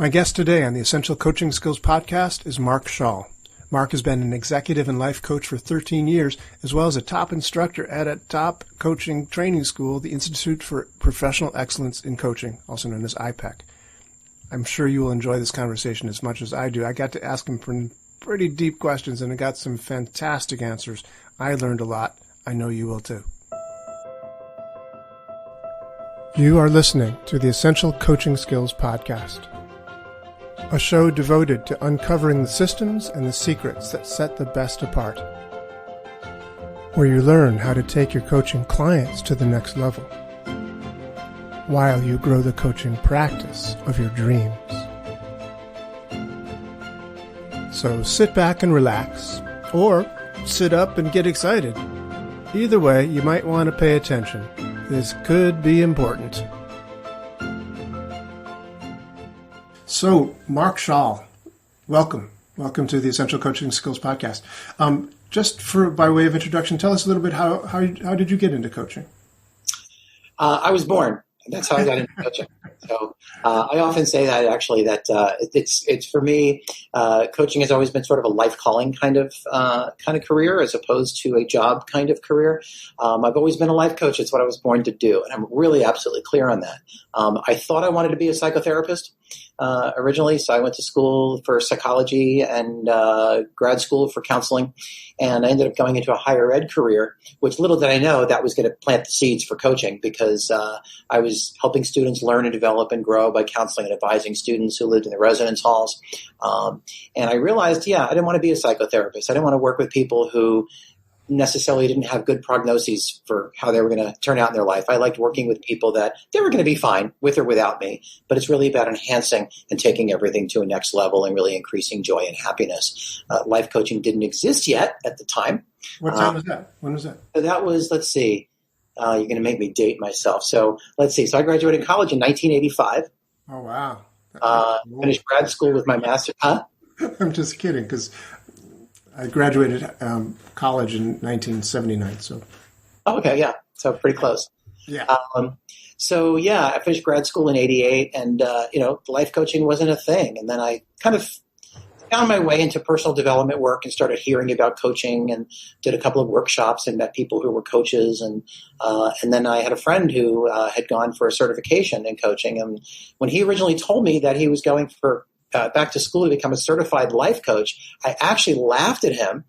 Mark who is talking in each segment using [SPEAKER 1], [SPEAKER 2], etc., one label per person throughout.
[SPEAKER 1] My guest today on the Essential Coaching Skills podcast is Mark Schall. Mark has been an executive and life coach for 13 years, as well as a top instructor at a top coaching training school, the Institute for Professional Excellence in Coaching, also known as iPEC. I'm sure you will enjoy this conversation as much as I do. I got to ask him pretty deep questions, and I got some fantastic answers. I learned a lot. I know you will too. You are listening to the Essential Coaching Skills podcast, a show devoted to uncovering the systems and the secrets that set the best apart, where you learn how to take your coaching clients to the next level, while you grow the coaching practice of your dreams. So sit back and relax, or sit up and get excited. Either way, you might want to pay attention. This could be important. So, Mark Schall, welcome. Welcome to the Essential Coaching Skills podcast. By way of introduction, tell us a little bit how did you get into coaching?
[SPEAKER 2] I was born. That's how I got into coaching. So I often say that actually that it's for me. Coaching has always been sort of a life calling kind of career as opposed to a job kind of career. I've always been a life coach. It's what I was born to do, and I'm really absolutely clear on that. I thought I wanted to be a psychotherapist originally, so I went to school for psychology and grad school for counseling, and I ended up going into a higher ed career, which little did I know that was going to plant the seeds for coaching, because I was helping students learn and develop and grow by counseling and advising students who lived in the residence halls. And I realized, I didn't want to be a psychotherapist. I didn't want to work with people who necessarily didn't have good prognoses for how they were going to turn out in their life. I liked working with people that they were going to be fine with or without me, but it's really about enhancing and taking everything to a next level and really increasing joy and happiness. Life coaching didn't exist yet at the time.
[SPEAKER 1] What time was that? When was that?
[SPEAKER 2] That was, let's see, you're going to make me date myself. So let's see. So I graduated college in 1985.
[SPEAKER 1] Oh, wow.
[SPEAKER 2] Finished grad school with my master's. Huh?
[SPEAKER 1] I'm just kidding, because I graduated college in 1979. So.
[SPEAKER 2] Oh, okay, yeah. So pretty close.
[SPEAKER 1] Yeah.
[SPEAKER 2] I finished grad school in 88, and life coaching wasn't a thing. And then I kind of found my way into personal development work and started hearing about coaching and did a couple of workshops and met people who were coaches. And then I had a friend who had gone for a certification in coaching. And when he originally told me that he was going for back to school to become a certified life coach, I actually laughed at him,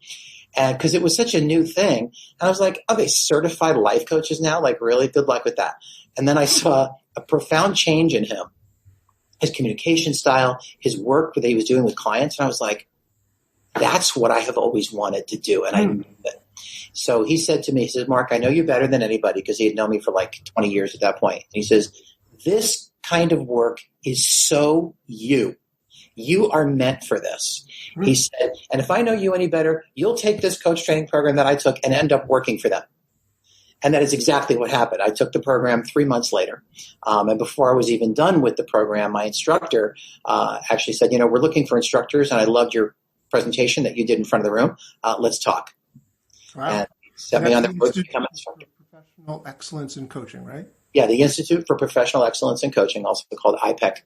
[SPEAKER 2] and because it was such a new thing. And I was like, are they certified life coaches now? Like, really? Good luck with that. And then I saw a profound change in him, his communication style, his work that he was doing with clients. And I was like, that's what I have always wanted to do. And I knew it. So he said to me, he says, Mark, I know you better than anybody, because he had known me for like 20 years at that point. And he says, this kind of work is so you. You are meant for this. He said, and if I know you any better, you'll take this coach training program that I took and end up working for them. And that is exactly what happened. I took the program 3 months later. And before I was even done with the program, my instructor actually said, we're looking for instructors, and I loved your presentation that you did in front of the room. Let's talk.
[SPEAKER 1] Wow.
[SPEAKER 2] And set me on the road to become an instructor.
[SPEAKER 1] Professional Excellence in Coaching, right?
[SPEAKER 2] Yeah, the Institute for Professional Excellence in Coaching, also called iPEC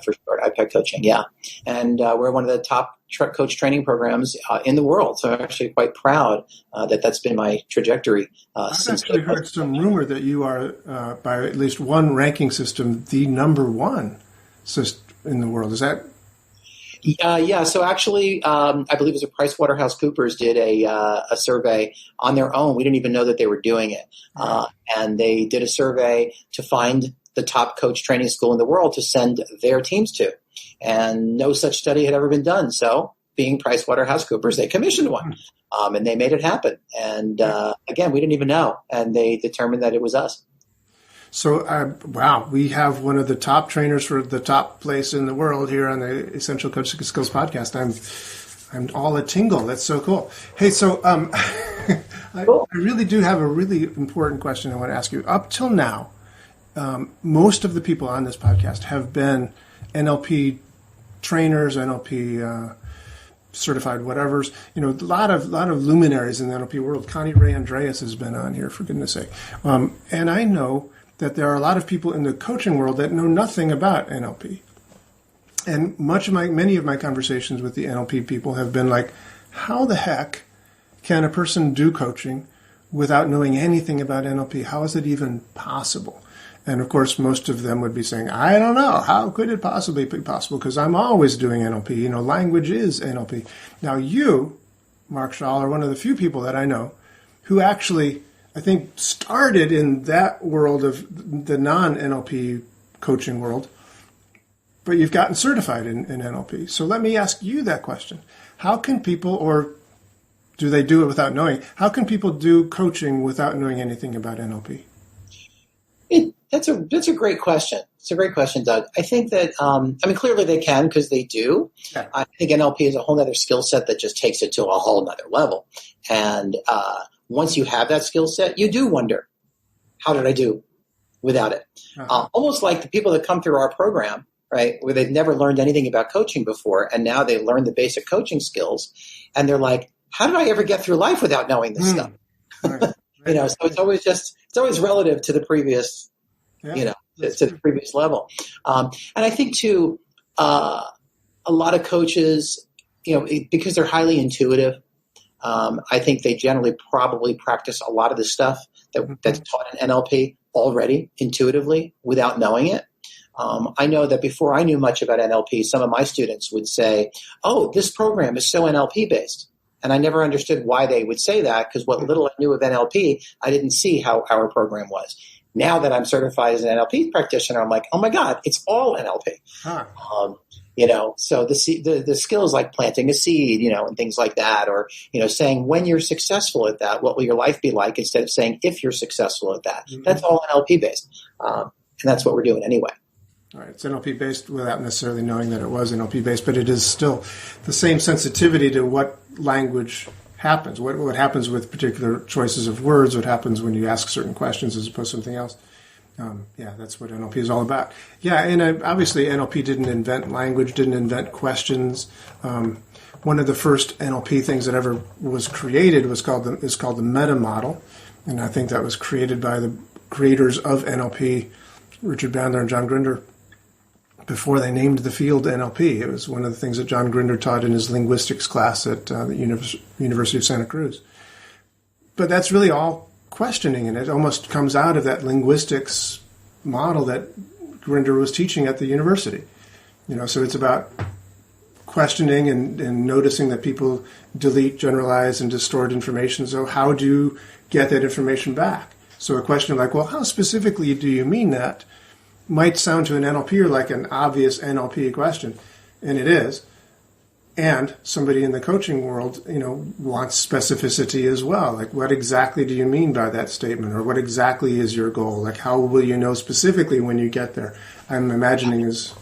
[SPEAKER 2] for short, iPEC Coaching, yeah. And we're one of the top coach training programs in the world, so I'm actually quite proud that's been my trajectory since. I've
[SPEAKER 1] actually heard some rumor that you are, by at least one ranking system, the number one system in the world. Is that?
[SPEAKER 2] Yeah. So actually, I believe it was PricewaterhouseCoopers did a survey on their own. We didn't even know that they were doing it. And they did a survey to find the top coach training school in the world to send their teams to. And no such study had ever been done. So being PricewaterhouseCoopers, they commissioned one. And they made it happen. And again, we didn't even know. And they determined that it was us.
[SPEAKER 1] So, wow, we have one of the top trainers for the top place in the world here on the Essential Coaching Skills podcast. I'm all a tingle. That's so cool. Hey, so I really do have a really important question I want to ask you. Up till now, most of the people on this podcast have been NLP trainers, NLP certified whatevers. A lot of luminaries in the NLP world. Connie Ray Andreas has been on here, for goodness sake. And I know that there are a lot of people in the coaching world that know nothing about NLP. And many of my conversations with the NLP people have been like, how the heck can a person do coaching without knowing anything about NLP? How is it even possible? And of course, most of them would be saying, I don't know. How could it possibly be possible? Because I'm always doing NLP. You know, language is NLP. Now you, Mark Schall, are one of the few people that I know who actually, I think, started in that world of the non-NLP coaching world, but you've gotten certified in NLP. So let me ask you that question. How can people, or do they do it without knowing? How can people do coaching without knowing anything about NLP?
[SPEAKER 2] That's a great question. It's a great question, Doug. I think that, clearly they can because they do. Yeah. I think NLP is a whole other skill set that just takes it to a whole nother level. And once you have that skill set, you do wonder, how did I do without it? Uh-huh. Almost like the people that come through our program, right, where they've never learned anything about coaching before, and now they learn the basic coaching skills, and they're like, how did I ever get through life without knowing this stuff? Right. You know, so it's always relative to the previous, to the previous level. And I think too, a lot of coaches, because they're highly intuitive, I think they generally probably practice a lot of the stuff that's taught in NLP already intuitively without knowing it. I know that before I knew much about NLP, some of my students would say, oh, this program is so NLP based. And I never understood why they would say that, because what little I knew of NLP, I didn't see how our program was. Now that I'm certified as an NLP practitioner, I'm like, oh my God, it's all NLP. Huh. So the skills like planting a seed, and things like that, or, saying when you're successful at that, what will your life be like, instead of saying if you're successful at that. Mm-hmm. That's all NLP based. And that's what we're doing anyway.
[SPEAKER 1] All right, it's NLP based without necessarily knowing that it was NLP based, but it is still the same sensitivity to what language happens, what happens with particular choices of words, what happens when you ask certain questions as opposed to something else. That's what NLP is all about. Yeah, and obviously NLP didn't invent language, didn't invent questions. One of the first NLP things that ever was created is called the meta model, and I think that was created by the creators of NLP, Richard Bandler and John Grinder, before they named the field NLP. It was one of the things that John Grinder taught in his linguistics class at the University of Santa Cruz. But that's really all questioning, and it almost comes out of that linguistics model that Grinder was teaching at the university. So it's about questioning and noticing that people delete, generalize, and distort information. So how do you get that information back? So a question like, well, how specifically do you mean that? Might sound to an NLPer like an obvious NLP question, and it is. And somebody in the coaching world, wants specificity as well. Like, what exactly do you mean by that statement? Or what exactly is your goal? Like, how will you know specifically when you get there? I'm imagining is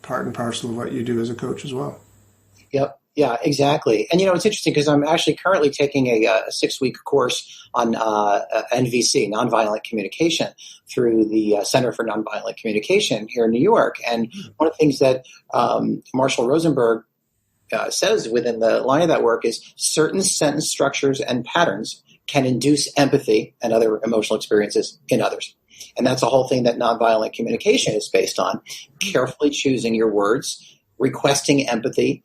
[SPEAKER 1] part and parcel of what you do as a coach as well.
[SPEAKER 2] Yep. Yeah, exactly. And, it's interesting because I'm actually currently taking a 6-week course on NVC, nonviolent communication, through the Center for Nonviolent Communication here in New York. And one of the things that Marshall Rosenberg says within the line of that work is certain sentence structures and patterns can induce empathy and other emotional experiences in others. And that's the whole thing that nonviolent communication is based on, carefully choosing your words, requesting empathy,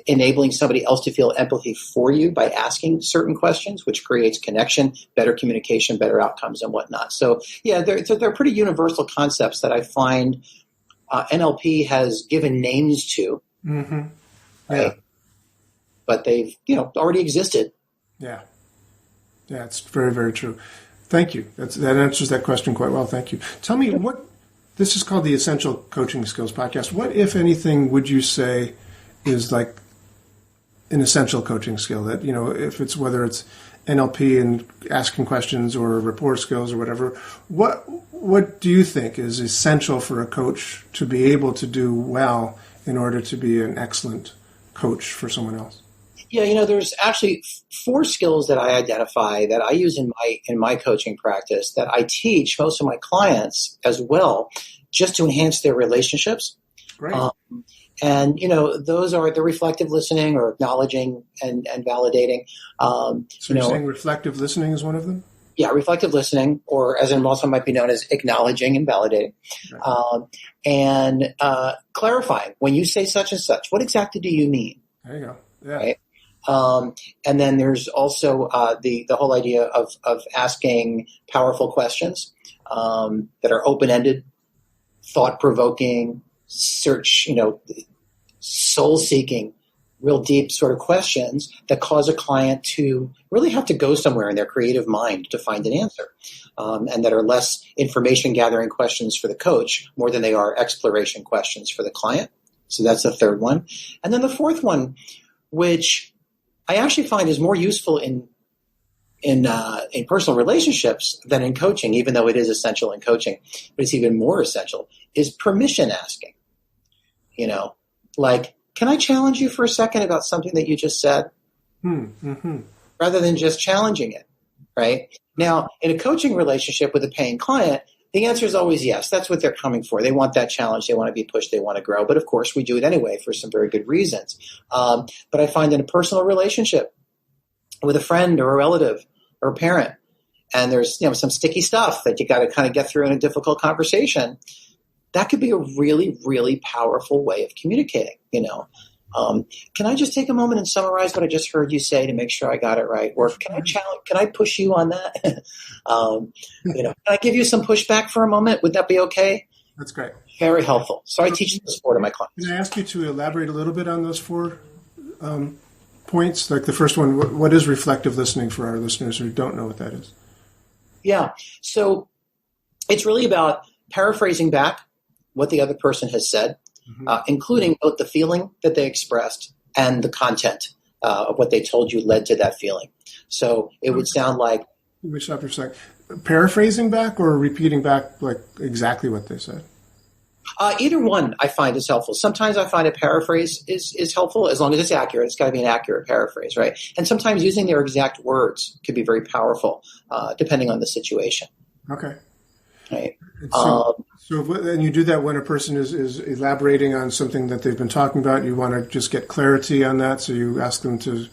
[SPEAKER 2] enabling somebody else to feel empathy for you by asking certain questions, which creates connection, better communication, better outcomes, and whatnot. So, yeah, they're pretty universal concepts that I find NLP has given names to, right? Yeah. But they've already existed.
[SPEAKER 1] Yeah, it's very, very true. Thank you. That answers that question quite well. Thank you. Tell me what. This is called the Essential Coaching Skills Podcast. What, if anything, would you say is like an essential coaching skill that, whether it's NLP and asking questions or rapport skills or whatever, what do you think is essential for a coach to be able to do well in order to be an excellent coach for someone else?
[SPEAKER 2] Yeah, there's actually 4 skills that I identify that I use in my coaching practice that I teach most of my clients as well, just to enhance their relationships.
[SPEAKER 1] Great.
[SPEAKER 2] And those are the reflective listening, or acknowledging and validating.
[SPEAKER 1] So you're saying reflective listening is one of them?
[SPEAKER 2] reflective listening, or as it also might be known as acknowledging and validating,
[SPEAKER 1] Right.
[SPEAKER 2] and clarifying. When you say such and such, what exactly do you mean?
[SPEAKER 1] There you go. Yeah.
[SPEAKER 2] Right. And then there's also the whole idea of asking powerful questions that are open-ended, thought-provoking, soul-seeking, real deep sort of questions that cause a client to really have to go somewhere in their creative mind to find an answer, and that are less information-gathering questions for the coach more than they are exploration questions for the client. So that's the third one. And then the fourth one, which I actually find is more useful in personal relationships than in coaching, even though it is essential in coaching, but it's even more essential, is permission asking. Like, can I challenge you for a second about something that you just said?
[SPEAKER 1] Mm-hmm.
[SPEAKER 2] Rather than just challenging it, right? Now, in a coaching relationship with a paying client, the answer is always yes. That's what they're coming for. They want that challenge. They want to be pushed. They want to grow. But of course, we do it anyway for some very good reasons. But I find in a personal relationship with a friend or a relative or a parent, and there's some sticky stuff that you got to kind of get through in a difficult conversation, that could be a really, really powerful way of communicating. Can I just take a moment and summarize what I just heard you say to make sure I got it right? Or can I push you on that? Can I give you some pushback for a moment? Would that be okay?
[SPEAKER 1] That's great.
[SPEAKER 2] Very helpful. So I teach this to my clients.
[SPEAKER 1] Can I ask you to elaborate a little bit on those four points? Like the first one, what is reflective listening for our listeners who don't know what that is?
[SPEAKER 2] Yeah. So it's really about paraphrasing back what the other person has said, including both the feeling that they expressed and the content of what they told you led to that feeling. So it would sound like...
[SPEAKER 1] Let me stop for a second. Paraphrasing back or repeating back like exactly what they said?
[SPEAKER 2] Either one I find is helpful. Sometimes I find a paraphrase is helpful as long as it's accurate. It's got to be an accurate paraphrase, right? And sometimes using their exact words could be very powerful depending on the situation.
[SPEAKER 1] Okay.
[SPEAKER 2] Right.
[SPEAKER 1] And you do that when a person is elaborating on something that they've been talking about. You want to just get clarity on that, so you ask them to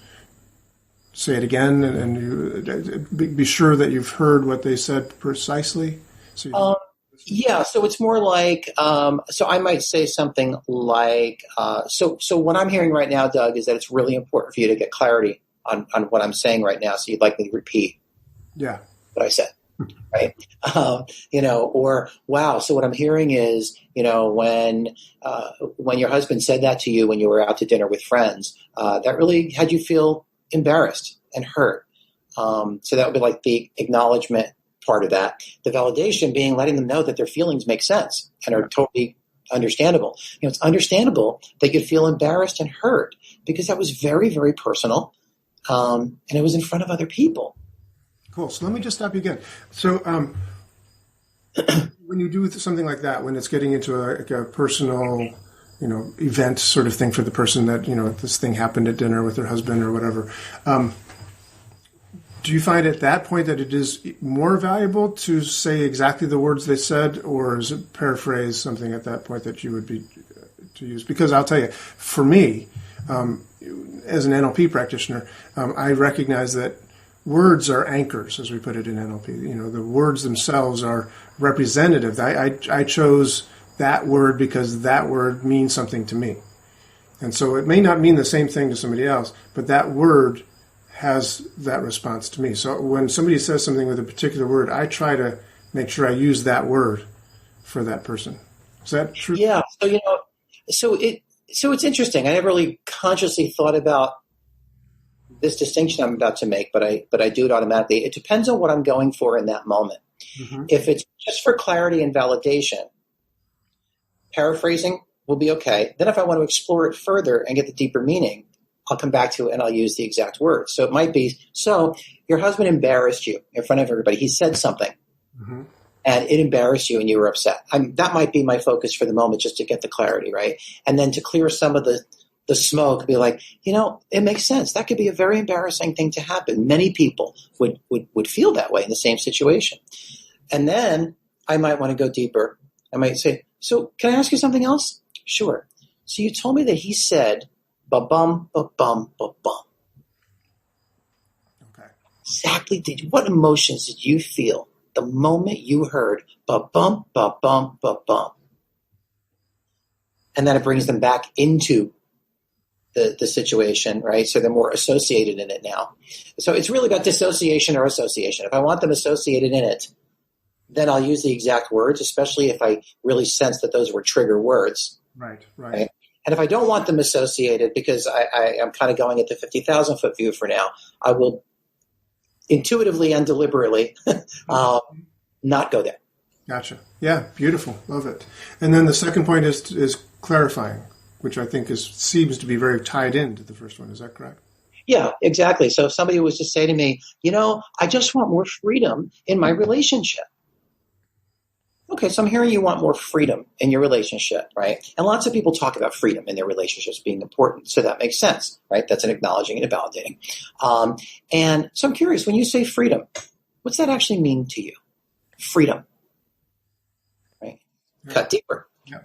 [SPEAKER 1] say it again, and you be sure that you've heard what they said precisely. So
[SPEAKER 2] so it's more like, so I might say something like, so what I'm hearing right now, Doug, is that it's really important for you to get clarity on what I'm saying right now, so you'd like me to repeat what I said. Right. Or, wow. So what I'm hearing is, when your husband said that to you when you were out to dinner with friends, that really had you feel embarrassed and hurt. So that would be like the acknowledgement part of that. The validation being letting them know that their feelings make sense and are totally understandable. It's understandable that you feel embarrassed and hurt because that was very, very personal. And it was in front of other people.
[SPEAKER 1] Cool. So let me just stop you again. So when you do something like that, when it's getting into a personal, event sort of thing for the person that, this thing happened at dinner with their husband or whatever, do you find at that point that it is more valuable to say exactly the words they said, or is it paraphrase something at that point that you would be to use? Because I'll tell you, for me, as an NLP practitioner, I recognize that words are anchors, as we put it in NLP. The words themselves are representative. I chose that word because that word means something to me. And so it may not mean the same thing to somebody else, but that word has that response to me. So when somebody says something with a particular word, I try to make sure I use that word for that person. Is that true?
[SPEAKER 2] Yeah. So, so it's interesting. I never really consciously thought about this distinction I'm about to make, but I do it automatically. It depends on what I'm going for in that moment. Mm-hmm. If it's just for clarity and validation, paraphrasing will be okay. Then if I want to explore it further and get the deeper meaning, I'll come back to it and I'll use the exact words. So it might be, so your husband embarrassed you in front of everybody. He said something and it embarrassed you and you were upset. That might be my focus for the moment, just to get the clarity, right? And then to clear some of the smoke, be like, it makes sense. That could be a very embarrassing thing to happen. Many people would feel that way in the same situation. And then I might want to go deeper. I might say, so can I ask you something else? Sure. So you told me that he said, ba-bum, ba-bum, ba-bum.
[SPEAKER 1] Okay.
[SPEAKER 2] exactly what emotions did you feel the moment you heard ba-bum, ba-bum, ba-bum? And then it brings them back into the situation, right? So they're more associated in it now. So it's really about dissociation or association. If I want them associated in it, then I'll use the exact words, especially if I really sense that those were trigger words.
[SPEAKER 1] Right.
[SPEAKER 2] And if I don't want them associated, because I'm kind of going at the 50,000 foot view for now, I will intuitively and deliberately not go there.
[SPEAKER 1] Gotcha. Yeah, beautiful. Love it. And then the second point is clarifying, which I think seems to be very tied into the first one. Is that correct?
[SPEAKER 2] Yeah, exactly. So if somebody was to say to me, I just want more freedom in my relationship. Okay, so I'm hearing you want more freedom in your relationship, right? And lots of people talk about freedom in their relationships being important, so that makes sense, right? That's an acknowledging and a validating. And so I'm curious, when you say freedom, what's that actually mean to you? Freedom, right? Yeah. Cut deeper. Yeah.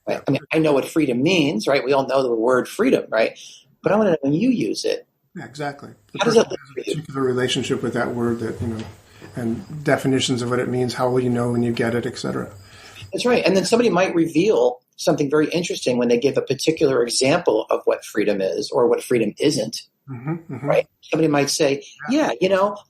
[SPEAKER 2] Right? I mean, I know what freedom means, right? We all know the word freedom, right? But I want to know when you use it.
[SPEAKER 1] Yeah, exactly.
[SPEAKER 2] How does that look
[SPEAKER 1] for you? Particular relationship with that word that, and definitions of what it means, how will you know when you get it, et cetera.
[SPEAKER 2] That's right. And then somebody might reveal something very interesting when they give a particular example of what freedom is or what freedom isn't. Right? Somebody might say,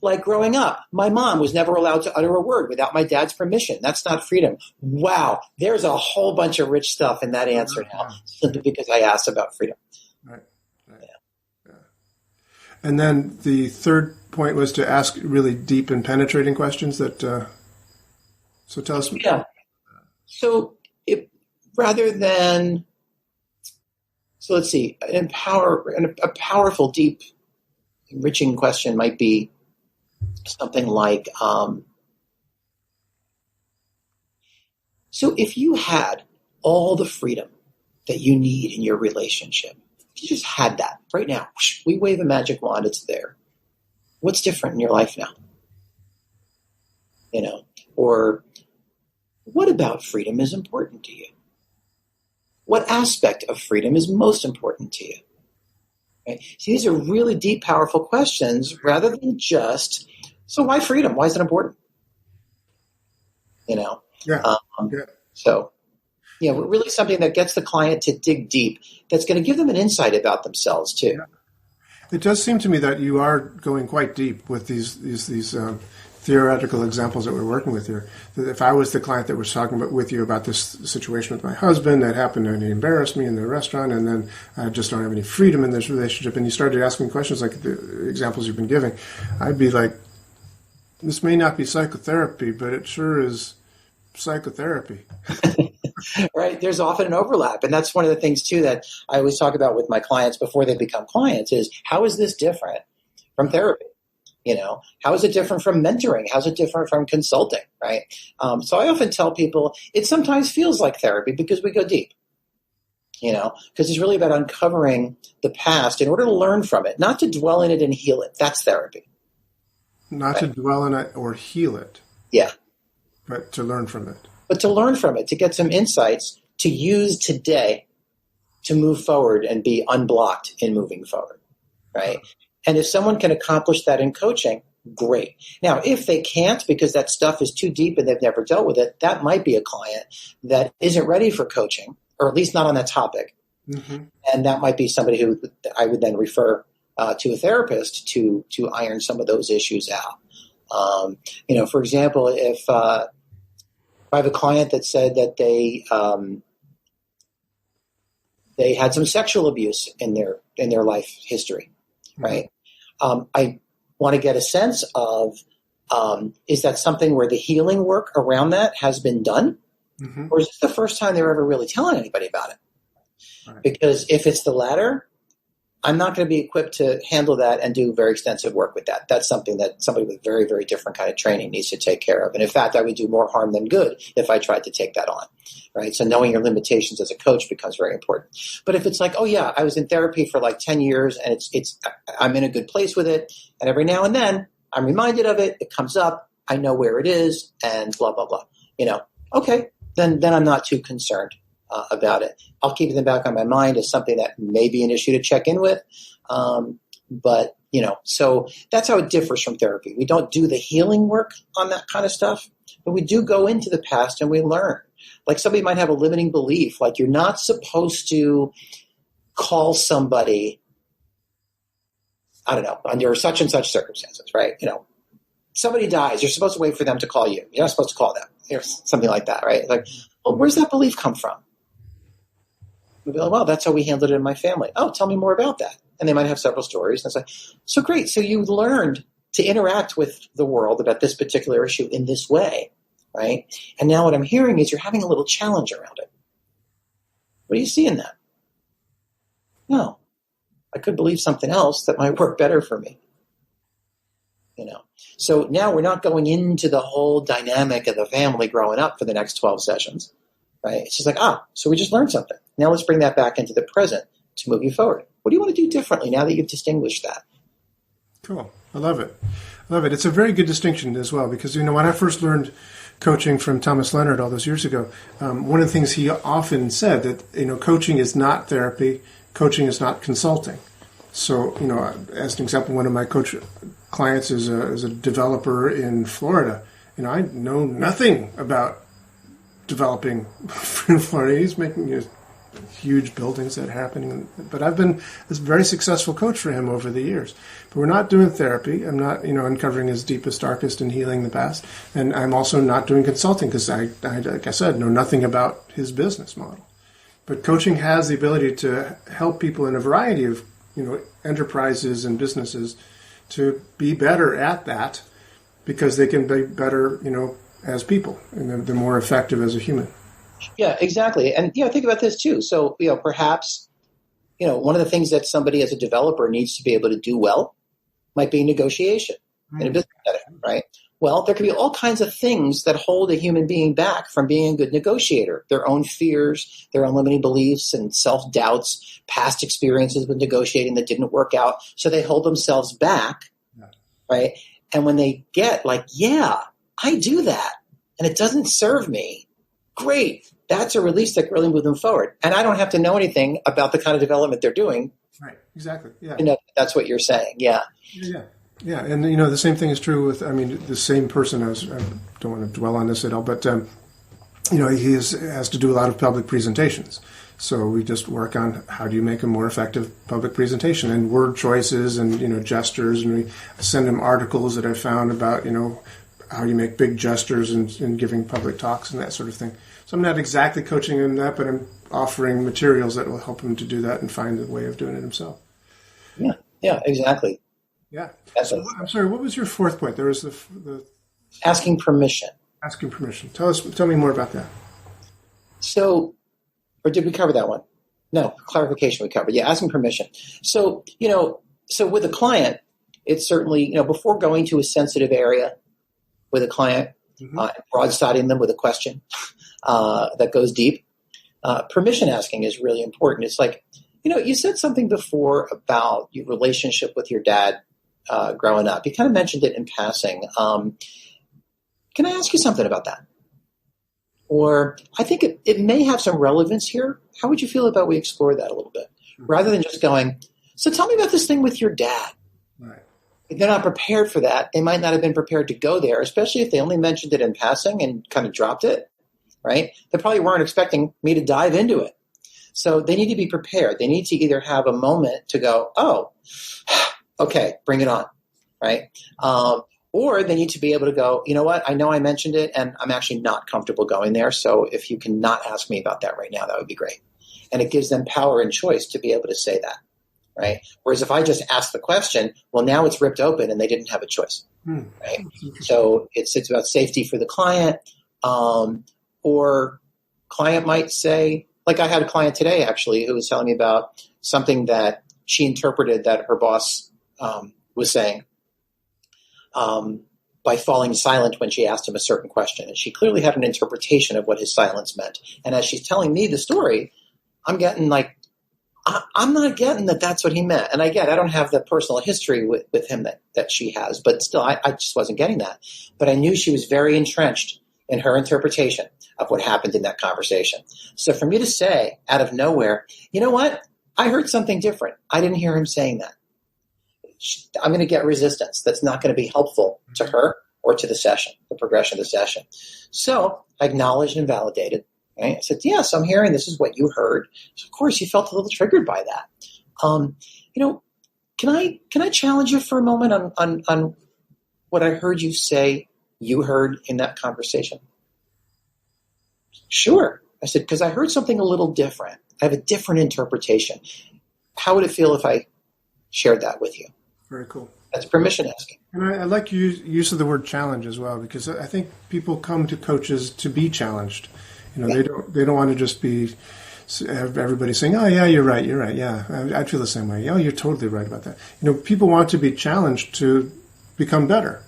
[SPEAKER 2] like growing up, my mom was never allowed to utter a word without my dad's permission. That's not freedom. Wow. There's a whole bunch of rich stuff in that answer now, simply because I asked about freedom.
[SPEAKER 1] Right. Yeah. And then the third point was to ask really deep and penetrating questions that, so tell us.
[SPEAKER 2] Yeah. So rather than, so let's see, a powerful, deep, enriching question might be something like, so if you had all the freedom that you need in your relationship, if you just had that right now, we wave a magic wand, it's there. What's different in your life now? Or what about freedom is important to you? What aspect of freedom is most important to you? Right? So these are really deep, powerful questions rather than just, so why freedom? Why is it important?
[SPEAKER 1] Yeah.
[SPEAKER 2] So, really something that gets the client to dig deep, that's going to give them an insight about themselves too.
[SPEAKER 1] Yeah. It does seem to me that you are going quite deep with these theoretical examples that we're working with here. If I was the client that was talking with you about this situation with my husband that happened and he embarrassed me in the restaurant, and then I just don't have any freedom in this relationship, and you started asking questions like the examples you've been giving, I'd be like, this may not be psychotherapy, but it sure is psychotherapy.
[SPEAKER 2] Right. There's often an overlap. And that's one of the things, too, that I always talk about with my clients before they become clients is, how is this different from therapy? How is it different from mentoring? How's it different from consulting, right? So I often tell people it sometimes feels like therapy because we go deep, because it's really about uncovering the past in order to learn from it, not to dwell in it and heal it. That's therapy.
[SPEAKER 1] Not to dwell in it or heal it.
[SPEAKER 2] Yeah.
[SPEAKER 1] But to learn from it.
[SPEAKER 2] But to learn from it, to get some insights to use today to move forward and be unblocked in moving forward, right? And if someone can accomplish that in coaching, great. Now, if they can't because that stuff is too deep and they've never dealt with it, that might be a client that isn't ready for coaching, or at least not on that topic. Mm-hmm. And that might be somebody who I would then refer to a therapist to iron some of those issues out. For example, if I have a client that said that they had some sexual abuse in their life history, right? I want to get a sense of, is that something where the healing work around that has been done? Mm-hmm. Or is this the first time they're ever really telling anybody about it? Right. Because if it's the latter, I'm not going to be equipped to handle that and do very extensive work with that. That's something that somebody with very, very different kind of training needs to take care of. And in fact, I would do more harm than good if I tried to take that on, right? So knowing your limitations as a coach becomes very important. But if it's like, oh yeah, I was in therapy for like 10 years and I'm in a good place with it. And every now and then I'm reminded of it. It comes up. I know where it is and blah, blah, blah. Okay, then I'm not too concerned about it. I'll keep it in the back of my mind as something that may be an issue to check in with. But, so that's how it differs from therapy. We don't do the healing work on that kind of stuff, but we do go into the past and we learn. Like somebody might have a limiting belief, like you're not supposed to call somebody, I don't know, under such and such circumstances, right? Somebody dies, you're supposed to wait for them to call you. You're not supposed to call them, or something like that, right? It's like, well, where's that belief come from? We'll be like, well, that's how we handled it in my family. Oh, tell me more about that. And they might have several stories. And it's like, so great. So you learned to interact with the world about this particular issue in this way, right? And now what I'm hearing is you're having a little challenge around it. What do you see in that? No, I could believe something else that might work better for me. So now we're not going into the whole dynamic of the family growing up for the next 12 sessions, right? It's just like, so we just learned something. Now let's bring that back into the present to move you forward. What do you want to do differently now that you've distinguished that?
[SPEAKER 1] Cool. I love it. It's a very good distinction as well, because, when I first learned coaching from Thomas Leonard all those years ago, one of the things he often said that, coaching is not therapy, coaching is not consulting. So, as an example, one of my clients is a developer in Florida. I know nothing about developing in Florida. He's making huge buildings that are happening. But I've been a very successful coach for him over the years. But we're not doing therapy. I'm not, uncovering his deepest, darkest and healing the past. And I'm also not doing consulting because I, like I said, know nothing about his business model. But coaching has the ability to help people in a variety of, enterprises and businesses to be better at that because they can be better, as people, and they're more effective as a human.
[SPEAKER 2] Yeah, exactly. And, think about this too. So, perhaps, one of the things that somebody as a developer needs to be able to do well might be negotiation in a business setting, right? Well, there could be all kinds of things that hold a human being back from being a good negotiator. Their own fears, their own limiting beliefs and self-doubts, past experiences with negotiating that didn't work out. So they hold themselves back, right? And when they get like, yeah, I do that, and it doesn't serve me, great. That's a release that can really move them forward. And I don't have to know anything about the kind of development they're doing.
[SPEAKER 1] Right, exactly, yeah.
[SPEAKER 2] That's what you're saying, yeah.
[SPEAKER 1] Yeah, and the same thing is true with, the same person, I don't want to dwell on this at all, but, he has to do a lot of public presentations. So we just work on how do you make a more effective public presentation and word choices and, gestures. And we send him articles that I found about, how you make big gestures in giving public talks and that sort of thing. So I'm not exactly coaching him that, but I'm offering materials that will help him to do that and find a way of doing it himself.
[SPEAKER 2] Yeah, exactly.
[SPEAKER 1] Yeah. So, I'm sorry, what was your fourth point? There was the
[SPEAKER 2] asking permission.
[SPEAKER 1] Asking permission. Tell me more about that.
[SPEAKER 2] So, or did we cover that one? No, clarification we covered. Yeah, asking permission. So, so with a client, it's certainly, before going to a sensitive area with a client, broadsiding them with a question that goes deep, permission asking is really important. It's like, you said something before about your relationship with your dad growing up. You kind of mentioned it in passing. Can I ask you something about that? Or I think it may have some relevance here. How would you feel about we explore that a little bit? Rather than just going, so tell me about this thing with your dad.
[SPEAKER 1] Right.
[SPEAKER 2] If they're not prepared for that, they might not have been prepared to go there, especially if they only mentioned it in passing and kind of dropped it, right? They probably weren't expecting me to dive into it. So they need to be prepared. They need to either have a moment to go, oh, okay, bring it on, right? Or they need to be able to go, you know what, I know I mentioned it and I'm actually not comfortable going there. So if you can not ask me about that right now, that would be great. And it gives them power and choice to be able to say that, right? Whereas if I just ask the question, well, now it's ripped open and they didn't have a choice, right? So it's about safety for the client. Or client might say, like I had a client today actually who was telling me about something that she interpreted that her boss was saying by falling silent when she asked him a certain question. And she clearly had an interpretation of what his silence meant. And as she's telling me the story, I'm getting like, I'm not getting that that's what he meant. And I don't have the personal history with him that she has, but still I just wasn't getting that. But I knew she was very entrenched in her interpretation of what happened in that conversation. So for me to say out of nowhere, you know what? I heard something different. I didn't hear him saying that. I'm going to get resistance that's not going to be helpful to her or to the session, the progression of the session. So I acknowledged and validated. Right? I said, yes, I'm hearing this is what you heard. So of course, you felt a little triggered by that. Can I challenge you for a moment on what I heard you say you heard in that conversation? Sure. I said, because I heard something a little different. I have a different interpretation. How would it feel if I shared that with you?
[SPEAKER 1] Very cool.
[SPEAKER 2] That's permission asking.
[SPEAKER 1] And I like your use of the word challenge as well, because I think people come to coaches to be challenged. They don't want to just have everybody saying, "Oh yeah, you're right, yeah, I feel the same way. Oh, you're totally right about that." People want to be challenged to become better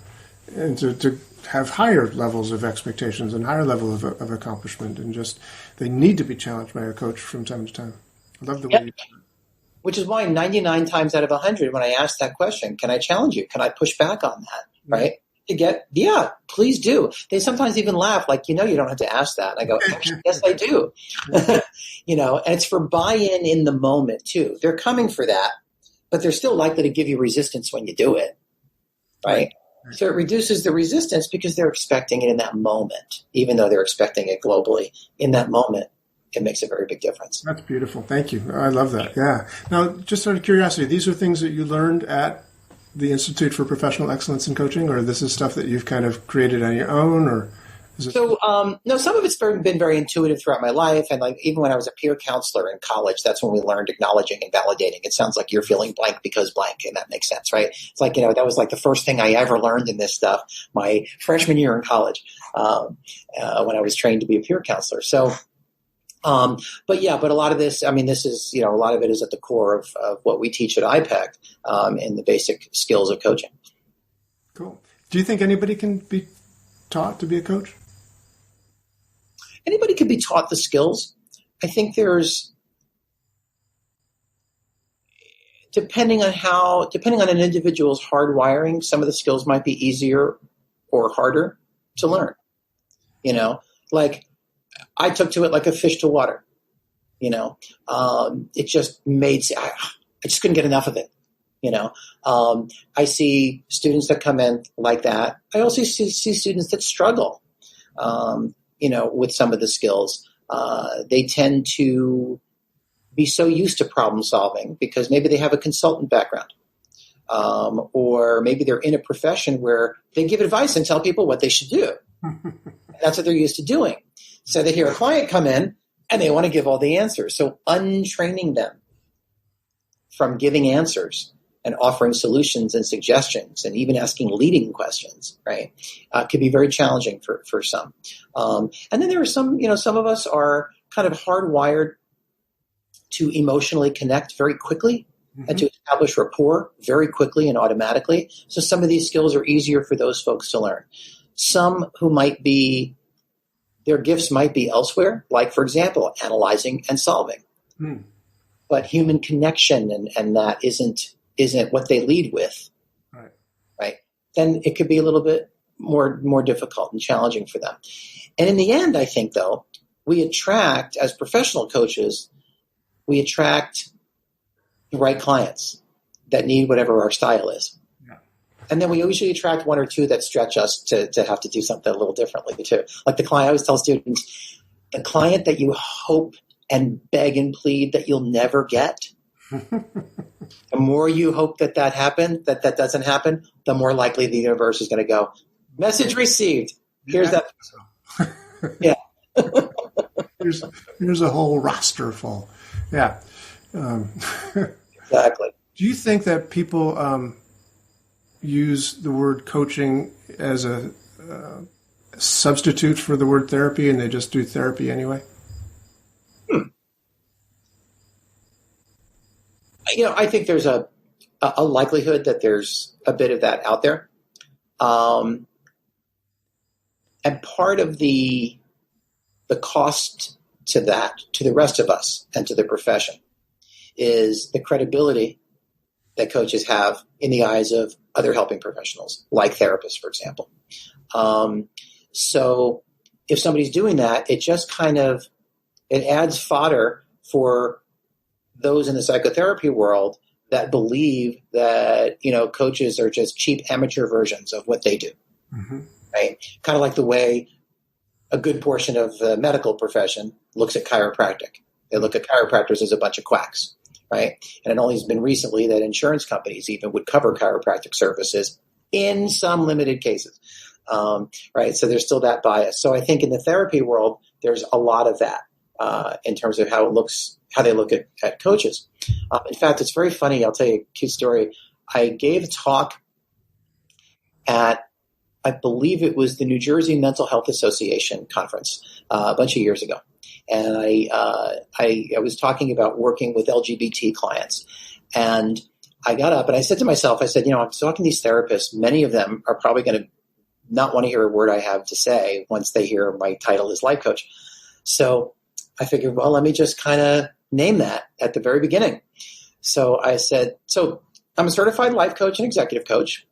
[SPEAKER 1] and to have higher levels of expectations and higher level of accomplishment, and just they need to be challenged by a coach from time to time. I love the way you.
[SPEAKER 2] Which is why 99 times out of 100, when I ask that question, can I challenge you? Can I push back on that? Right? Yeah, please do. They sometimes even laugh like, you don't have to ask that. And I go, actually, yes, I do. And it's for buy-in in the moment too. They're coming for that, but they're still likely to give you resistance when you do it. Right? So it reduces the resistance because they're expecting it in that moment, even though they're expecting it globally in that moment. It makes a very big difference.
[SPEAKER 1] That's beautiful. Thank you. I love that. Yeah. Now, just out of curiosity, these are things that you learned at the Institute for Professional Excellence in Coaching, or this is stuff that you've kind of created on your own, or is it?
[SPEAKER 2] So, no, some of it's been very intuitive throughout my life. And like, even when I was a peer counselor in college, that's when we learned acknowledging and validating. It sounds like you're feeling blank because blank, and that makes sense, right? It's like, that was like the first thing I ever learned in this stuff, my freshman year in college, when I was trained to be a peer counselor. So, but a lot of this, this is, a lot of it is at the core of what we teach at iPEC in the basic skills of coaching.
[SPEAKER 1] Cool. Do you think anybody can be taught to be a coach?
[SPEAKER 2] Anybody can be taught the skills. I think depending on an individual's hardwiring, some of the skills might be easier or harder to learn. Like, I took to it like a fish to water, it just I just couldn't get enough of it. I see students that come in like that. I also see students that struggle, with some of the skills. They tend to be so used to problem solving because maybe they have a consultant background, or maybe they're in a profession where they give advice and tell people what they should do. That's what they're used to doing. So they hear a client come in and they want to give all the answers. So untraining them from giving answers and offering solutions and suggestions and even asking leading questions, right, could be very challenging for some. And then there are some of us are kind of hardwired to emotionally connect very quickly and to establish rapport very quickly and automatically. So some of these skills are easier for those folks to learn. Some who their gifts might be elsewhere, like, for example, analyzing and solving. But human connection and that isn't what they lead with, right? Then it could be a little bit more difficult and challenging for them. And in the end, I think, though, we attract, as professional coaches, we attract the right clients that need whatever our style is. And then we usually attract one or two that stretch us to have to do something a little differently too. Like the client, I always tell students, the client that you hope and beg and plead that you'll never get, the more you hope that happens, that doesn't happen, the more likely the universe is going to go, message received. Here's that. Yeah.
[SPEAKER 1] Here's a whole roster full. Yeah.
[SPEAKER 2] Exactly.
[SPEAKER 1] Do you think that people use the word coaching as a substitute for the word therapy, and they just do therapy anyway?
[SPEAKER 2] I think there's a likelihood that there's a bit of that out there. And part of the cost to that, to the rest of us and to the profession, is the credibility that coaches have in the eyes of other helping professionals, like therapists, for example. So if somebody's doing that, it just it adds fodder for those in the psychotherapy world that believe that, coaches are just cheap amateur versions of what they do, right? Kind of like the way a good portion of the medical profession looks at chiropractic. They look at chiropractors as a bunch of quacks, right? And it only has been recently that insurance companies even would cover chiropractic services in some limited cases, right? So there's still that bias. So I think in the therapy world, there's a lot of that in terms of how they look at coaches. In fact, it's very funny. I'll tell you a cute story. I gave a talk at, I believe it was the New Jersey Mental Health Association conference a bunch of years ago. And I was talking about working with LGBT clients. And I got up and I said to myself, I'm talking to these therapists. Many of them are probably going to not want to hear a word I have to say once they hear my title as life coach. So I figured, well, let me just kind of name that at the very beginning. So I said, so I'm a certified life coach and executive coach.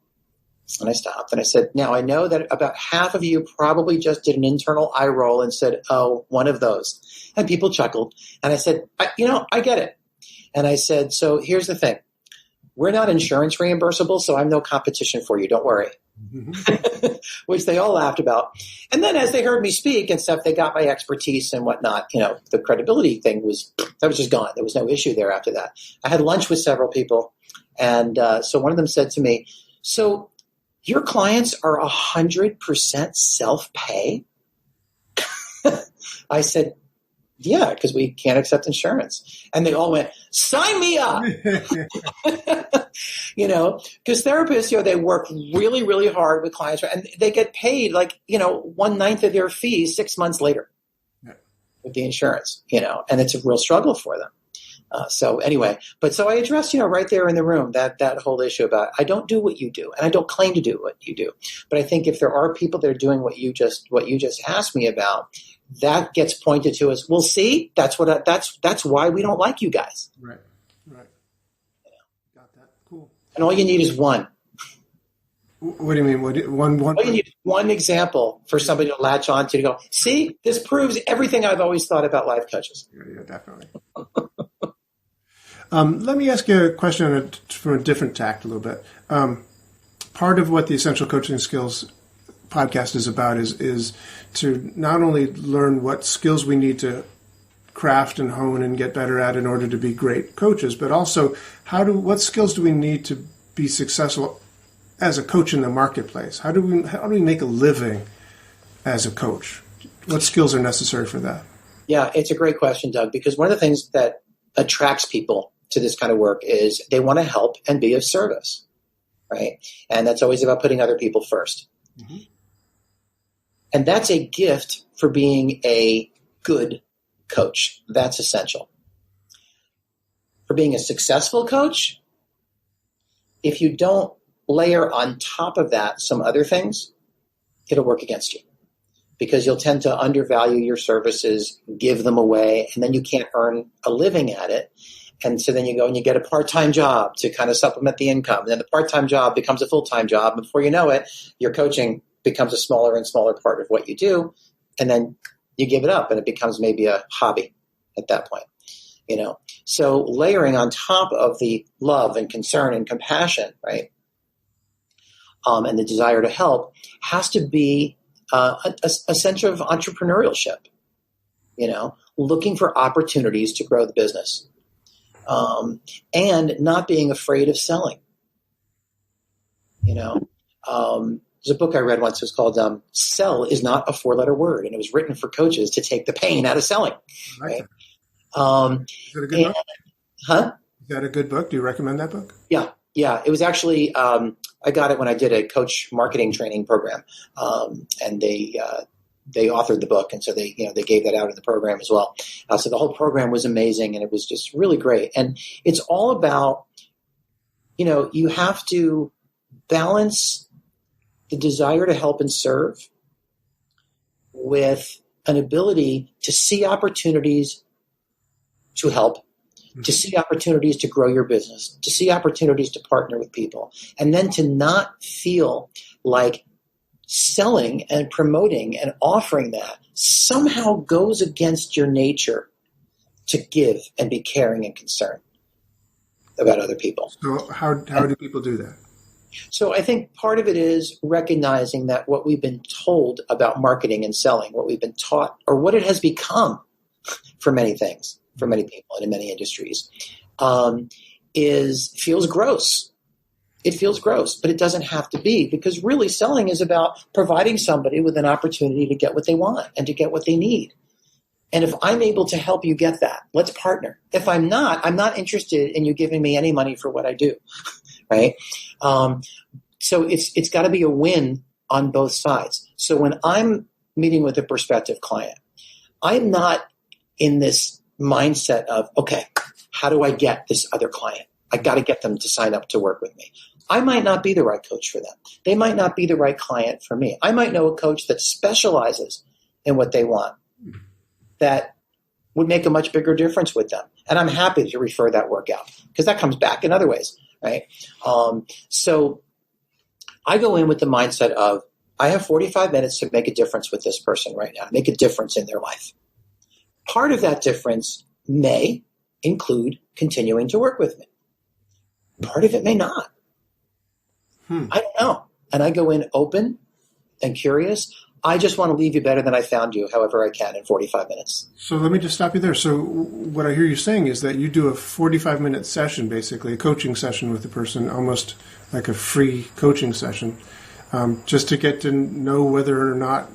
[SPEAKER 2] And I stopped and I said, now I know that about half of you probably just did an internal eye roll and said, oh, one of those. And people chuckled. And I said, I get it. And I said, so here's the thing. We're not insurance reimbursable, so I'm no competition for you. Don't worry. Which they all laughed about. And then as they heard me speak and stuff, they got my expertise and whatnot. The credibility thing was just gone. There was no issue there after that. I had lunch with several people. And so one of them said to me, so your clients are 100% self-pay? I said, yeah, because we can't accept insurance. And they all went, sign me up. Because therapists, they work really, really hard with clients and they get paid 1/9 of their fees 6 months later with the insurance, and it's a real struggle for them. So anyway, so I addressed, right there in the room that whole issue about I don't do what you do, and I don't claim to do what you do. But I think if there are people that are doing what you just asked me about, that gets pointed to as, well, see, that's why we don't like you guys.
[SPEAKER 1] Right. Got that. Cool.
[SPEAKER 2] And all you need is one.
[SPEAKER 1] What do you mean? One?
[SPEAKER 2] All you need is one example for somebody to latch on to go, see, this proves everything I've always thought about life coaches.
[SPEAKER 1] Yeah, definitely. Let me ask you a question from a different tact a little bit. Part of what the Essential Coaching Skills podcast is about is to not only learn what skills we need to craft and hone and get better at in order to be great coaches, but also what skills do we need to be successful as a coach in the marketplace? How do we make a living as a coach? What skills are necessary for that?
[SPEAKER 2] Yeah, it's a great question, Doug, because one of the things that attracts people to this kind of work is they want to help and be of service, right? And that's always about putting other people first. Mm-hmm. And that's a gift for being a good coach. That's essential. For being a successful coach, if you don't layer on top of that some other things, it'll work against you because you'll tend to undervalue your services, give them away, and then you can't earn a living at it. And so then you go and you get a part-time job to kind of supplement the income. And then the part-time job becomes a full-time job. Before you know it, your coaching becomes a smaller and smaller part of what you do. And then you give it up and it becomes maybe a hobby at that point. So layering on top of the love and concern and compassion, right? And the desire to help has to be a center of entrepreneurship, looking for opportunities to grow the business. And not being afraid of selling. There's a book I read once. It was called "Sell is Not a 4-Letter Word," and it was written for coaches to take the pain out of selling. Right?
[SPEAKER 1] Is that a good book?
[SPEAKER 2] Huh?
[SPEAKER 1] Is that a good book? Do you recommend that book?
[SPEAKER 2] Yeah. It was actually I got it when I did a coach marketing training program, and they authored the book, and so they gave that out in the program as well. So the whole program was amazing, and it was just really great. And it's all about, you have to balance the desire to help and serve with an ability to see opportunities to help, to see opportunities to grow your business, to see opportunities to partner with people, and then to not feel like selling and promoting and offering that somehow goes against your nature to give and be caring and concerned. about other people.
[SPEAKER 1] So how do people do that?
[SPEAKER 2] So I think part of it is recognizing that what we've been told about marketing and selling, what we've been taught, or what it has become for many things, for many people and in many industries, feels gross. It feels gross, but it doesn't have to be, because really selling is about providing somebody with an opportunity to get what they want and to get what they need. And if I'm able to help you get that, let's partner. If I'm not interested in you giving me any money for what I do, right? So it's got to be a win on both sides. So when I'm meeting with a prospective client, I'm not in this mindset of, okay, how do I get this other client? I got to get them to sign up to work with me. I might not be the right coach for them. They might not be the right client for me. I might know a coach that specializes in what they want that would make a much bigger difference with them. And I'm happy to refer that work out because that comes back in other ways, right? So I go in with the mindset of, I have 45 minutes to make a difference with this person right now, make a difference in their life. Part of that difference may include continuing to work with me. Part of it may not. I don't know. And I go in open and curious. I just want to leave you better than I found you, however I can, in 45 minutes.
[SPEAKER 1] So let me just stop you there. So what I hear you saying is that you do a 45-minute session, basically, a coaching session with the person, almost like a free coaching session, just to get to know whether or not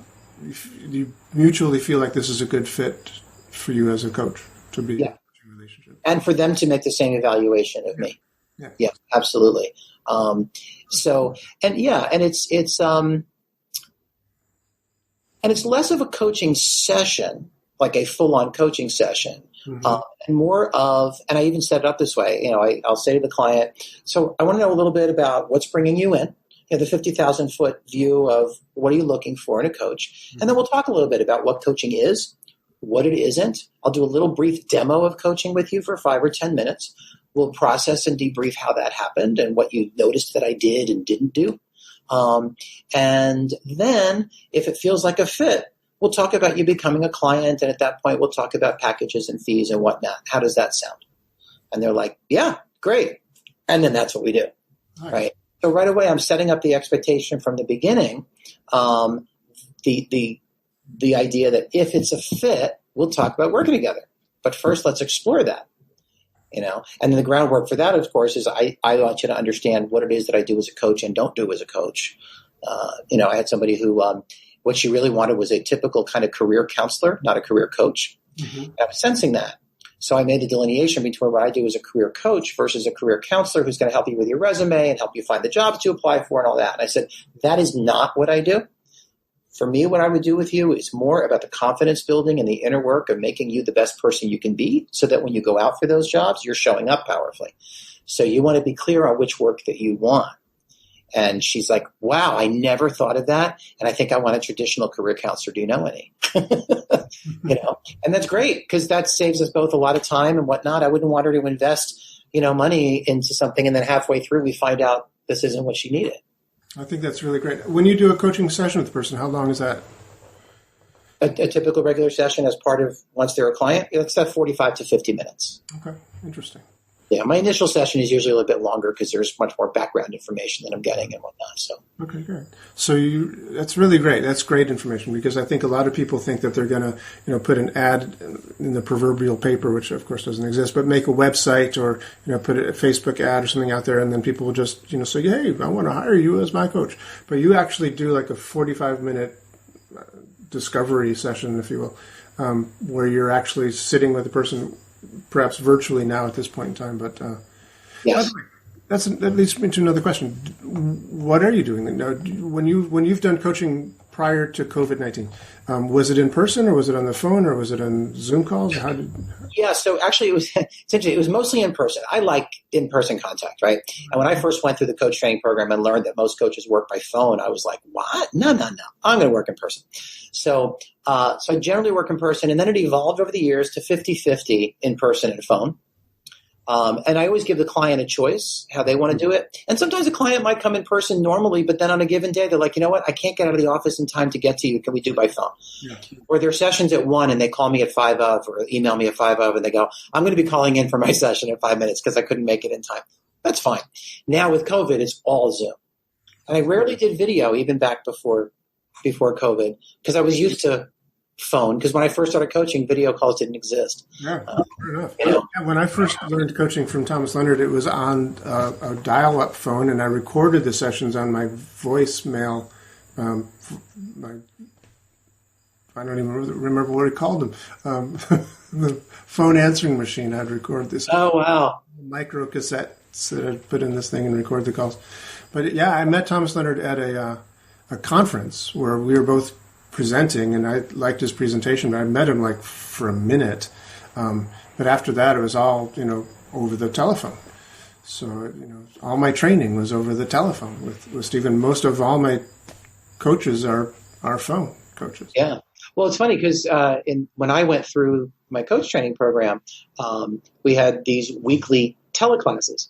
[SPEAKER 1] you mutually feel like this is a good fit for you as a coach to be in a relationship.
[SPEAKER 2] And for them to make the same evaluation of me. Yeah, absolutely. And it's less of a coaching session, like a full-on coaching session, and more of, and I even set it up this way, I'll say to the client, so I want to know a little bit about what's bringing you in, the 50,000-foot view of what are you looking for in a coach. And then we'll talk a little bit about what coaching is, what it isn't. I'll do a little brief demo of coaching with you for 5 or 10 minutes. We'll process and debrief how that happened and what you noticed that I did and didn't do. And then if it feels like a fit, we'll talk about you becoming a client. And at that point, we'll talk about packages and fees and whatnot. How does that sound? And they're like, yeah, great. And then that's what we do. Nice. Right. So right away, I'm setting up the expectation from the beginning. The idea that if it's a fit, we'll talk about working together. But first, let's explore that. And then the groundwork for that, of course, is I want you to understand what it is that I do as a coach and don't do as a coach. I had somebody who, what she really wanted was a typical kind of career counselor, not a career coach. I was sensing that. So I made the delineation between what I do as a career coach versus a career counselor who's going to help you with your resume and help you find the jobs to apply for and all that. And I said, that is not what I do. For me, what I would do with you is more about the confidence building and the inner work of making you the best person you can be so that when you go out for those jobs, you're showing up powerfully. So you want to be clear on which work that you want. And she's like, wow, I never thought of that. And I think I want a traditional career counselor. Do you know any? And that's great because that saves us both a lot of time and whatnot. I wouldn't want her to invest, money into something. And then halfway through, we find out this isn't what she needed.
[SPEAKER 1] I think that's really great. When you do a coaching session with a person, how long is that?
[SPEAKER 2] A typical regular session as part of once they're a client, it's that 45 to 50 minutes.
[SPEAKER 1] Okay, interesting.
[SPEAKER 2] Yeah, my initial session is usually a little bit longer because there's much more background information that I'm getting and whatnot. So
[SPEAKER 1] okay, great. So that's really great. That's great information because I think a lot of people think that they're going to, put an ad in the proverbial paper, which of course doesn't exist, but make a website or put a Facebook ad or something out there, and then people will just say, hey, I want to hire you as my coach. But you actually do like a 45-minute discovery session, if you will, where you're actually sitting with the person. Perhaps virtually now at this point in time, but
[SPEAKER 2] yes.
[SPEAKER 1] That leads me to another question. What are you doing now? When you've done coaching prior to COVID-19, was it in person or was it on the phone or was it on Zoom calls?
[SPEAKER 2] Yeah, so actually it was mostly in person. I like in-person contact, right? And when I first went through the coach training program and learned that most coaches work by phone, I was like, what? No. I'm going to work in person. So I generally work in person, and then it evolved over the years to 50-50 in person and phone. And I always give the client a choice how they want to do it. And sometimes a client might come in person normally, but then on a given day, they're like, you know what? I can't get out of the office in time to get to you. Can we do by phone? Yeah. Or their session's at 1 and they call me at 5 of or email me at 5 of and they go, I'm going to be calling in for my session in 5 minutes because I couldn't make it in time. That's fine. Now with COVID, it's all Zoom. And I rarely did video even back before COVID because I was used to phone, because when I first started coaching, video calls didn't exist.
[SPEAKER 1] Yeah, fair enough. When I first learned coaching from Thomas Leonard, it was on a dial-up phone, and I recorded the sessions on my voicemail. I don't even remember what he called them. The phone answering machine. I'd record this.
[SPEAKER 2] Oh, wow.
[SPEAKER 1] Micro cassettes that I'd put in this thing and record the calls. But yeah, I met Thomas Leonard at a conference where we were both presenting, and I liked his presentation, but I met him like for a minute. But after that, it was all, over the telephone. So, all my training was over the telephone with Stephen. Most of all my coaches are phone coaches.
[SPEAKER 2] Yeah. Well, it's funny because when I went through my coach training program, we had these weekly teleclasses,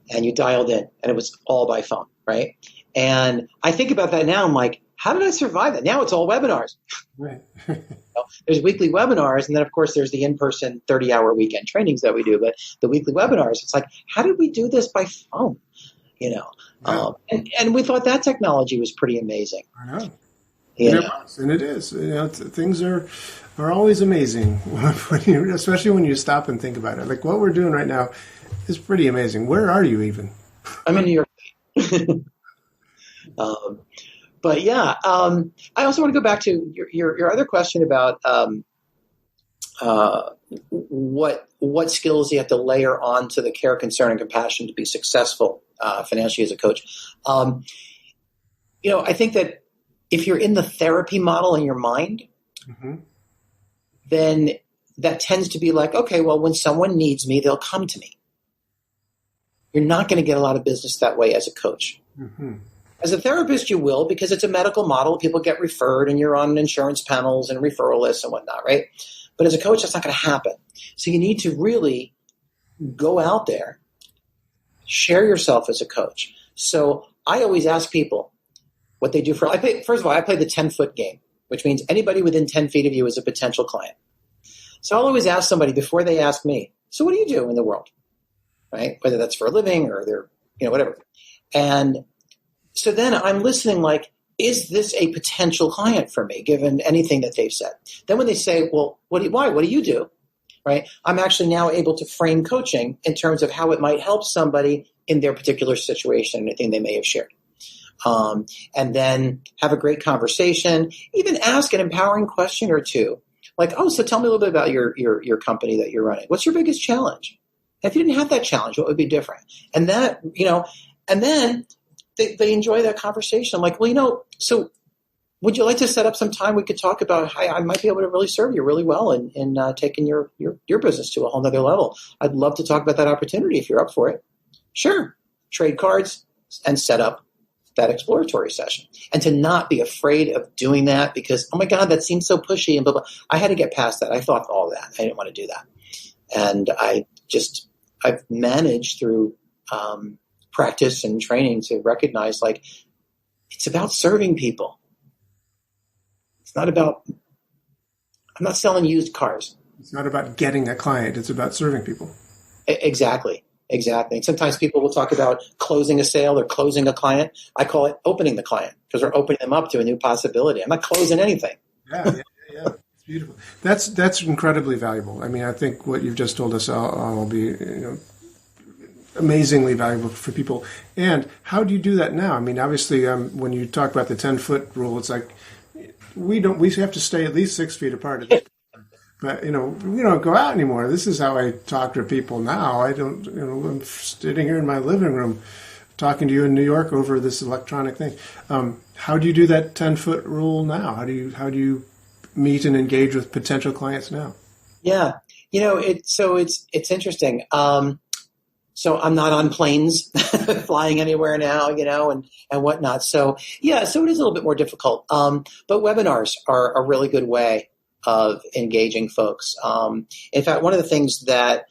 [SPEAKER 2] and you dialed in, and it was all by phone, right? And I think about that now. I'm like, how did I survive that? Now it's all webinars. Right. There's weekly webinars, and then, of course, there's the in-person 30-hour weekend trainings that we do. But the weekly webinars, it's like, how did we do this by phone? Yeah. And we thought that technology was pretty amazing.
[SPEAKER 1] I know. And it is. Things are always amazing, especially when you stop and think about it. Like what we're doing right now is pretty amazing. Where are you even?
[SPEAKER 2] I'm in New York City. But yeah, I also want to go back to your other question about what skills you have to layer onto the care, concern, and compassion to be successful financially as a coach. I think that if you're in the therapy model in your mind, mm-hmm. then that tends to be like, okay, well, when someone needs me, they'll come to me. You're not going to get a lot of business that way as a coach. Mm-hmm. As a therapist, you will, because it's a medical model. People get referred, and you're on insurance panels and referral lists and whatnot, right? But as a coach, that's not going to happen. So you need to really go out there, share yourself as a coach. So I always ask people what they do first of all, I play the 10-foot game, which means anybody within 10 feet of you is a potential client. So I'll always ask somebody before they ask me, so what do you do in the world, right? Whether that's for a living or they're, whatever. And so then I'm listening like, is this a potential client for me, given anything that they've said? Then when they say, well, what do you do? Right? I'm actually now able to frame coaching in terms of how it might help somebody in their particular situation, anything they may have shared. And then have a great conversation, even ask an empowering question or two. Like, oh, so tell me a little bit about your company that you're running. What's your biggest challenge? If you didn't have that challenge, what would be different? And that, and then they enjoy that conversation. I'm like, well, so would you like to set up some time we could talk about how I might be able to really serve you really well in taking your business to a whole nother level? I'd love to talk about that opportunity if you're up for it. Sure. Trade cards and set up that exploratory session, and to not be afraid of doing that because, oh my God, that seems so pushy and blah, blah. I had to get past that. I thought all that. I didn't want to do that. And I've managed through practice and training to recognize like, it's about serving people. It's not about, I'm not selling used cars.
[SPEAKER 1] It's not about getting a client. It's about serving people.
[SPEAKER 2] Exactly. And sometimes people will talk about closing a sale or closing a client. I call it opening the client because we're opening them up to a new possibility. I'm not closing anything.
[SPEAKER 1] Yeah. It's beautiful. That's incredibly valuable. I mean, I think what you've just told us all will be, amazingly valuable for people. And how do you do that now? I mean, obviously, when you talk about the 10-foot rule, it's like we have to stay at least 6 feet apart. But, we don't go out anymore. This is how I talk to people now. I don't, I'm sitting here in my living room talking to you in New York over this electronic thing. How do you do that 10-foot rule now? How do you meet and engage with potential clients now?
[SPEAKER 2] Yeah. It's interesting. So I'm not on planes flying anywhere now, and whatnot. So, yeah, so it is a little bit more difficult. But webinars are a really good way of engaging folks. In fact, one of the things that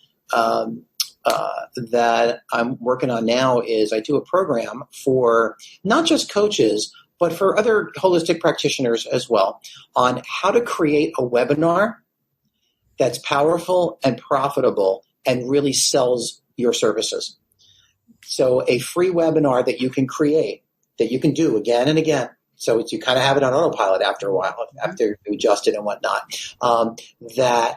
[SPEAKER 2] that I'm working on now is I do a program for not just coaches, but for other holistic practitioners as well on how to create a webinar that's powerful and profitable and really sells your services. So a free webinar that you can create, that you can do again and again. So you kind of have it on autopilot after a while, after you adjust it and whatnot. And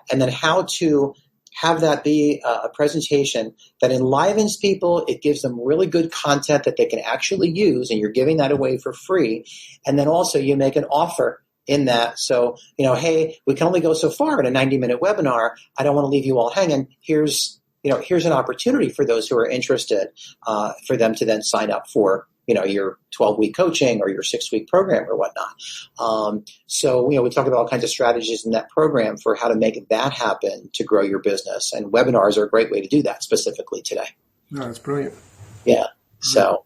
[SPEAKER 2] then how to have that be a presentation that enlivens people. It gives them really good content that they can actually use, and you're giving that away for free. And then also you make an offer in that. So, hey, we can only go so far in a 90-minute webinar. I don't want to leave you all hanging. Here's an opportunity for those who are interested for them to then sign up for your 12-week coaching or your 6-week program or whatnot. So we talk about all kinds of strategies in that program for how to make that happen to grow your business. And webinars are a great way to do that specifically today.
[SPEAKER 1] No, that's brilliant.
[SPEAKER 2] Yeah. So.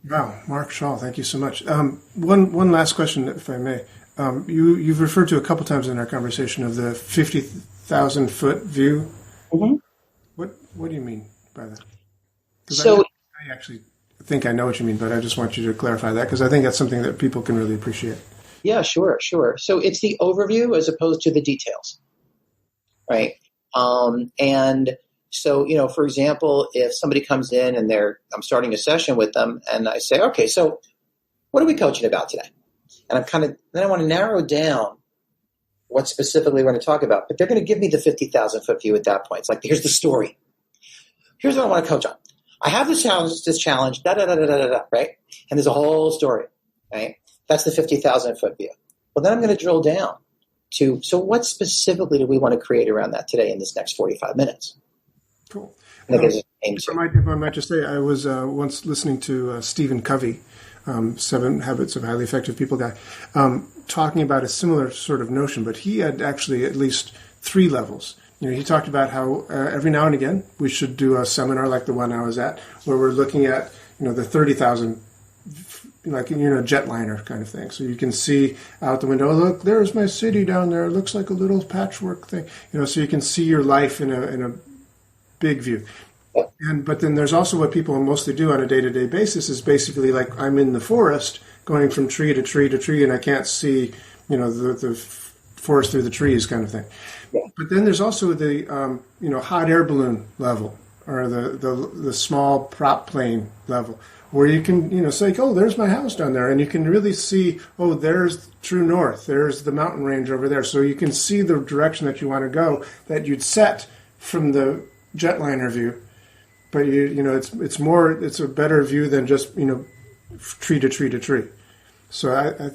[SPEAKER 1] Wow. Mark Schall, thank you so much. One last question, if I may. You've referred to a couple times in our conversation of the 50,000-foot view.
[SPEAKER 2] Mm-hmm.
[SPEAKER 1] What do you mean by that?
[SPEAKER 2] So
[SPEAKER 1] I actually think I know what you mean, but I just want you to clarify that because I think that's something that people can really appreciate.
[SPEAKER 2] Yeah, sure. So it's the overview as opposed to the details, right? And so, for example, if somebody comes in and I'm starting a session with them and I say, okay, so what are we coaching about today? And then I want to narrow down what specifically we're going to talk about, but they're going to give me the 50,000-foot view at that point. It's like, here's the story. Here's what I want to coach on. I have this challenge, right? And there's a whole story, right? That's the 50,000-foot view. Well, then I'm going to drill down to, so what specifically do we want to create around that today in this next 45 minutes?
[SPEAKER 1] Cool.
[SPEAKER 2] If
[SPEAKER 1] I might just say, I was once listening to Stephen Covey, 7 Habits of Highly Effective People guy, talking about a similar sort of notion, but he had actually at least 3 levels. He talked about how every now and again we should do a seminar like the one I was at, where we're looking at the 30,000, jetliner kind of thing. So you can see out the window. Oh, look, there's my city down there. It looks like a little patchwork thing. So you can see your life in a big view. But then there's also what people mostly do on a day-to-day basis is basically like I'm in the forest going from tree to tree to tree, and I can't see the forest through the trees kind of thing. Yeah. But then there's also the hot air balloon level or the small prop plane level where you can say, oh, there's my house down there, and you can really see, oh, there's true north, there's the mountain range over there, so you can see the direction that you want to go that you'd set from the jetliner view. But it's a better view than just tree to tree to tree. So I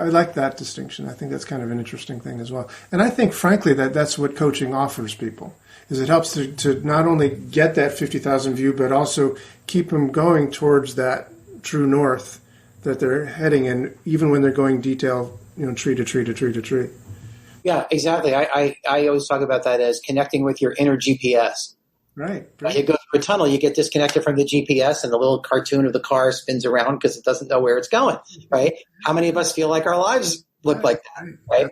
[SPEAKER 1] like that distinction. I think that's kind of an interesting thing as well. And I think, frankly, that's what coaching offers people, is it helps to not only get that 50,000 view, but also keep them going towards that true north that they're heading in, even when they're going detail, tree to tree to tree to tree.
[SPEAKER 2] Yeah, exactly. I always talk about that as connecting with your inner GPS.
[SPEAKER 1] Right.
[SPEAKER 2] You go through a tunnel, you get disconnected from the GPS, and the little cartoon of the car spins around because it doesn't know where it's going, right? How many of us feel like our lives look like that, right?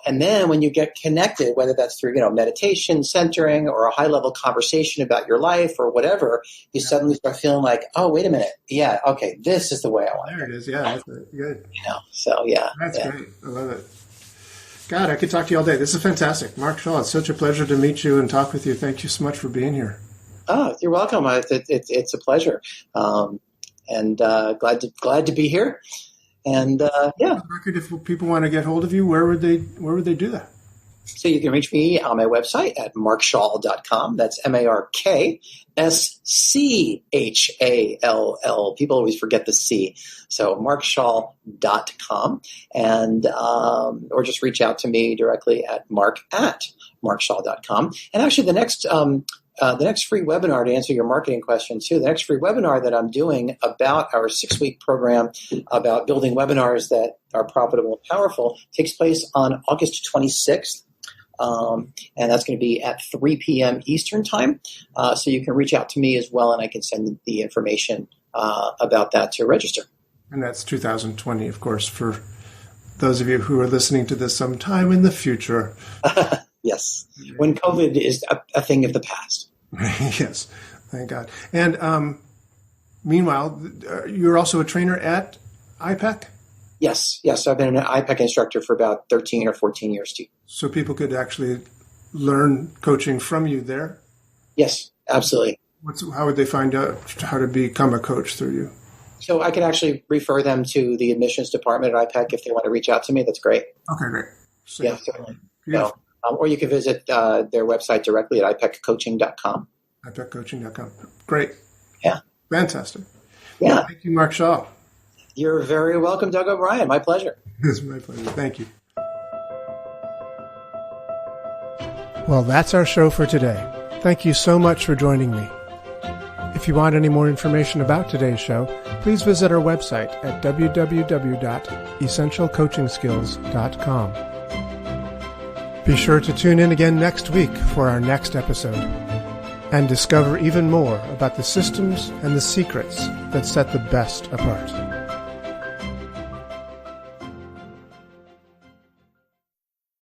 [SPEAKER 2] And then when you get connected, whether that's through, meditation, centering, or a high-level conversation about your life or whatever, you suddenly start feeling like, oh, wait a minute. Yeah, okay, this is the way I want it.
[SPEAKER 1] There it is. Yeah, that's good.
[SPEAKER 2] So yeah.
[SPEAKER 1] That's great. I love it. God, I could talk to you all day. This is fantastic. Mark Schall, it's such a pleasure to meet you and talk with you. Thank you so much for being here.
[SPEAKER 2] Oh, you're welcome. It's a pleasure. And glad to be here. And yeah.
[SPEAKER 1] If people want to get hold of you, where would they do that?
[SPEAKER 2] So you can reach me on my website at markschall.com. That's MarkSchall. People always forget the C. So markschall.com, and or just reach out to me directly at mark@markschall.com. And actually, the next free webinar, to answer your marketing question too, the next free webinar that I'm doing about our 6-week program about building webinars that are profitable and powerful takes place on August 26th. And that's going to be at 3 p.m. Eastern time. So you can reach out to me as well, and I can send the information about that to register.
[SPEAKER 1] And that's 2020, of course, for those of you who are listening to this sometime in the future.
[SPEAKER 2] Yes, when COVID is a thing of the past.
[SPEAKER 1] Yes, thank God. And meanwhile, you're also a trainer at iPEC?
[SPEAKER 2] Yes. I've been an iPEC instructor for about 13 or 14 years too.
[SPEAKER 1] So people could actually learn coaching from you there?
[SPEAKER 2] Yes, absolutely.
[SPEAKER 1] How would they find out how to become a coach through you?
[SPEAKER 2] So I can actually refer them to the admissions department at iPEC if they want to reach out to me. That's great.
[SPEAKER 1] Okay, great. So,
[SPEAKER 2] yeah, certainly. So, or you can visit their website directly at ipeccoaching.com.
[SPEAKER 1] ipeccoaching.com. Great.
[SPEAKER 2] Yeah.
[SPEAKER 1] Fantastic.
[SPEAKER 2] Yeah.
[SPEAKER 1] Well, thank you, Mark Schall.
[SPEAKER 2] You're very welcome, Doug O'Brien. My pleasure.
[SPEAKER 1] It's my pleasure. Thank you. Well, that's our show for today. Thank you so much for joining me. If you want any more information about today's show, please visit our website at www.essentialcoachingskills.com. Be sure to tune in again next week for our next episode and discover even more about the systems and the secrets that set the best apart.